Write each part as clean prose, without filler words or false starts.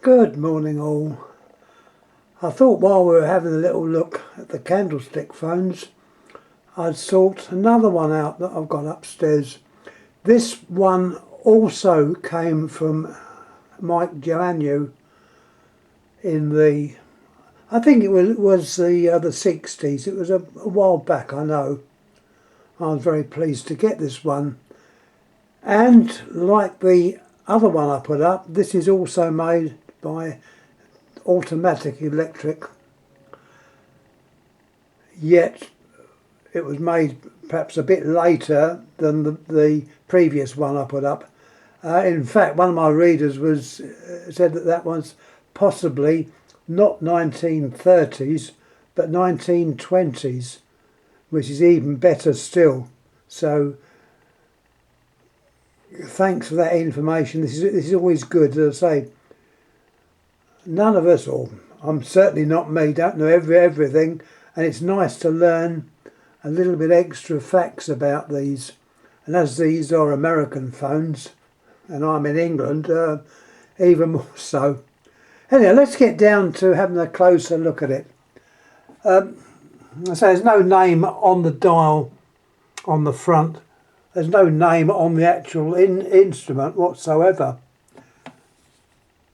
Good morning all. I thought while we were having a little look at the candlestick phones, I'd sort another one out that I've got upstairs. This one also came from Mike Joannou in I think it was the 60s. It was a while back, I know. I was very pleased to get this one. And like the other one I put up, this is also made by Automatic Electric, yet it was made perhaps a bit later than the previous one I put up. In fact, one of my readers said that was possibly not 1930s but 1920s, which is even better still. So thanks for that information. This is always good. As I say, none of us, or I'm certainly not me, don't know everything, and it's nice to learn a little bit extra facts about these. And as these are American phones, and I'm in England, even more so. Anyway, let's get down to having a closer look at it. So there's no name on the dial on the front. There's no name on the actual instrument whatsoever.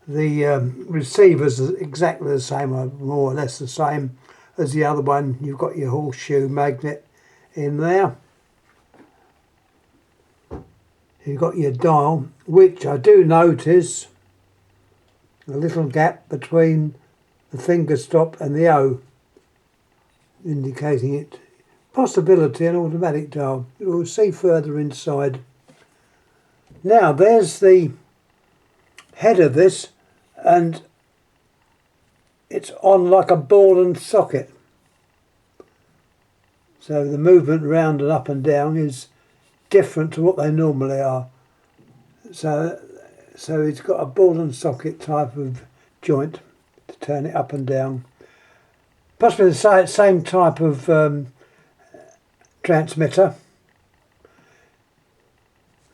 The receiver's exactly the same, or more or less the same as the other one. You've got your horseshoe magnet in there. You've got your dial, which I do notice a little gap between the finger stop and the O, indicating it. Possibility an automatic dial. We'll see further inside. Now there's the head of this, and it's on like a ball and socket, so the movement round and up and down is different to what they normally are. So it's got a ball and socket type of joint to turn it up and down. Possibly the same type of transmitter.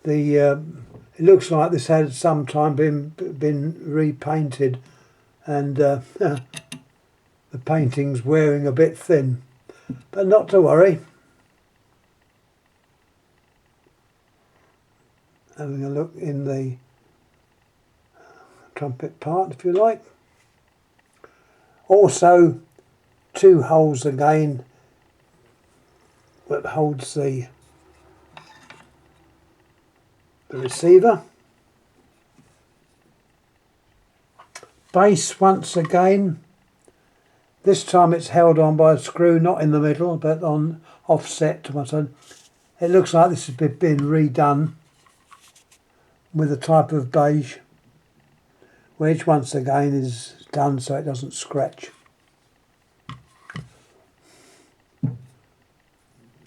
It looks like this had sometime been repainted, and the painting's wearing a bit thin, but not to worry. Having a look in the trumpet part, if you like. Also, two holes again that holds the receiver. Base once again. This time it's held on by a screw, not in the middle but on offset to one side. It looks like this has been redone with a type of beige, which once again is done so it doesn't scratch.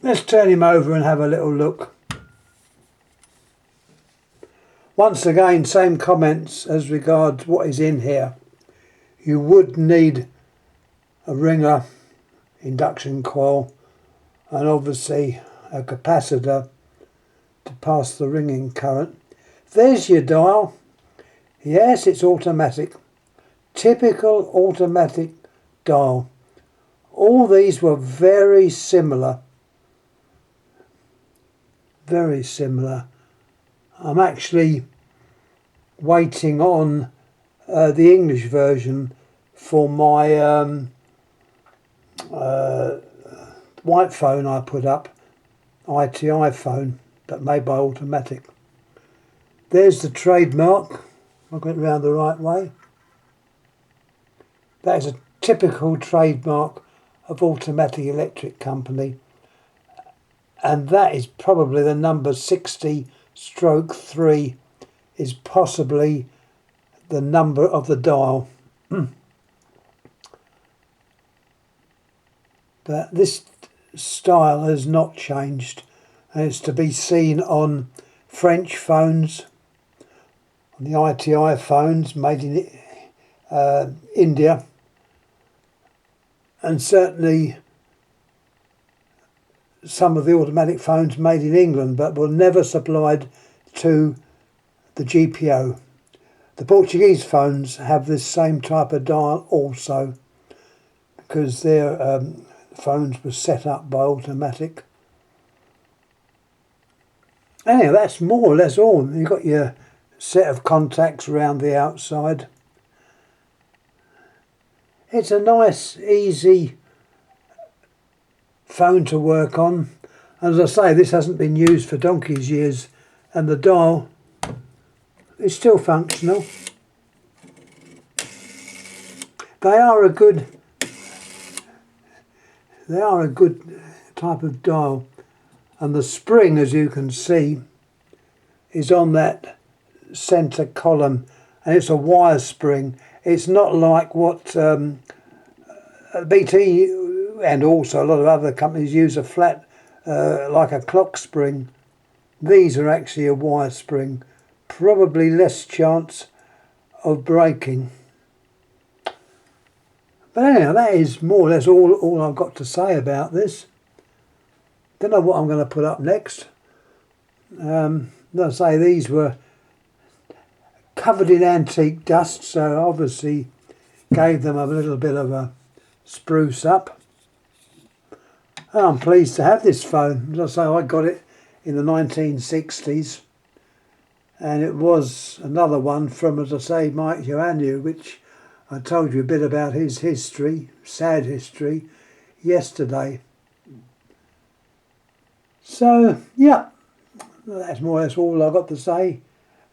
Let's turn him over and have a little look. Once again, same comments as regards what is in here. You would need a ringer, induction coil, and obviously a capacitor to pass the ringing current. There's your dial. Yes, it's automatic. Typical automatic dial. All these were very similar. Very similar. I'm actually waiting on the English version for my white phone I put up, ITI phone, but made by Automatic. There's the trademark. I'll get it round the right way. That is a typical trademark of Automatic Electric Company, and that is probably the number 60/3 is possibly the number of the dial. But this style has not changed, and it's to be seen on French phones, on the ITI phones made in India, and certainly some of the automatic phones made in England, but were never supplied to the GPO. The Portuguese phones have this same type of dial also, because their phones were set up by Automatic. Anyway, that's more or less all. You've got your set of contacts around the outside. It's a nice, easy phone to work on. As I say, this hasn't been used for donkey's years, and the dial is still functional. They are a good type of dial, and the spring, as you can see, is on that centre column, and it's a wire spring. It's not like what BT and also a lot of other companies use, a flat like a clock spring. These are actually a wire spring, probably less chance of breaking. But anyhow, that is more or less all I've got to say about this. Don't know what I'm going to put up next. As I say, these were covered in antique dust, so obviously gave them a little bit of a spruce up. And I'm pleased to have this phone. As I say, I got it in the 1960s, and it was another one from, as I say, Mike Ioannou, which I told you a bit about his history, sad history, yesterday. So, yeah, that's more or less all I've got to say.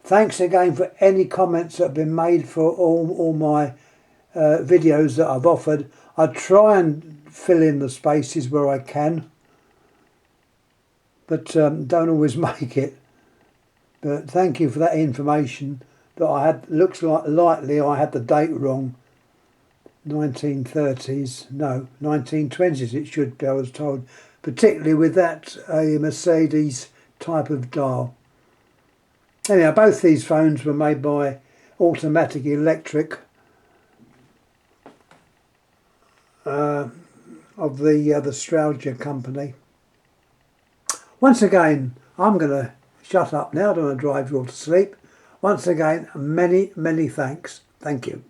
Thanks again for any comments that have been made for all my videos that I've offered. I try and fill in the spaces where I can, but don't always make it. But thank you for that information that I had. Looks like likely I had the date wrong. 1930s, no, 1920s it should be, I was told. Particularly with that a Mercedes type of dial. Anyhow, both these phones were made by Automatic Electric of the Strauja company. Once again, I'm going to shut up now. I don't want to drive you all to sleep. Once again, many thanks. Thank you.